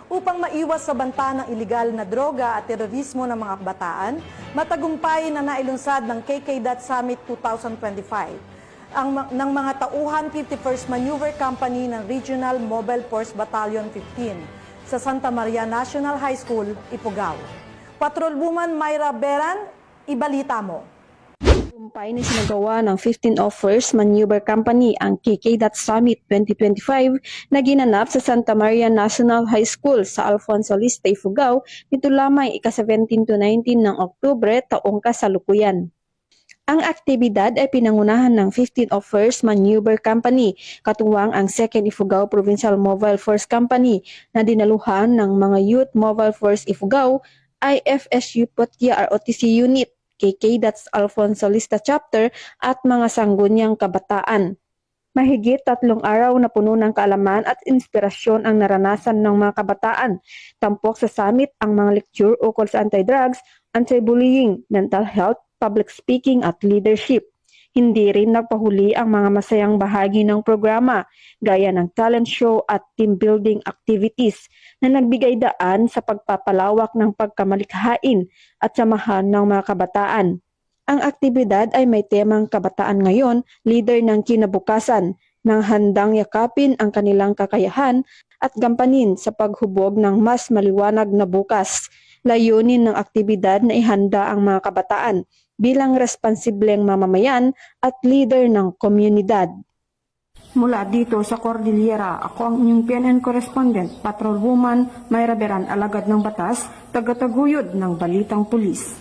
upang maiwas sa banta ng iligal na droga at terorismo ng mga kabataan, matagumpay na nailunsad ng KKDAT Summit 2025 ng mga tauhan 51st Maneuver Company ng Regional Mobile Force Battalion 15 sa Santa Maria National High School, Ifugao. Patrolwoman Myra Beran, ibalita mo. Tagumpay na sinagawa ng 15 of 1st Maneuver Company ang KKDAT Summit 2025 na ginanap sa Santa Maria National High School sa Alfonso Lista, Ifugao nito lamang ika-17 to 19 ng Oktubre taong kasalukuyan. Ang aktibidad ay pinangunahan ng 15 of 1st Maneuver Company, katuwang ang 2nd Ifugao Provincial Mobile Force Company na dinaluhan ng mga Youth Mobile Force Ifugao, IFSU Potya ROTC Unit, KKDAT's Alfonso Lista Chapter at mga sanggunyang kabataan. Mahigit 3 araw na puno ng kaalaman at inspirasyon ang naranasan ng mga kabataan. Tampok sa summit ang mga lecture ukol sa anti-drugs, anti-bullying, mental health, public speaking at leadership. Hindi rin nagpahuli ang mga masayang bahagi ng programa, gaya ng talent show at team building activities na nagbigay daan sa pagpapalawak ng pagkamalikhain at samahan ng mga kabataan. Ang aktibidad ay may temang kabataan ngayon, leader ng kinabukasan, nang handang yakapin ang kanilang kakayahan at gampanin sa paghubog ng mas maliwanag na bukas. Layunin ng aktibidad na ihanda ang mga kabataan bilang responsibleng mamamayan at leader ng komunidad. Mula dito sa Cordillera, ako ang inyong PNN correspondent, Patrolwoman Myra Beran, alagad ng batas, tagataguyod ng Balitang Pulis.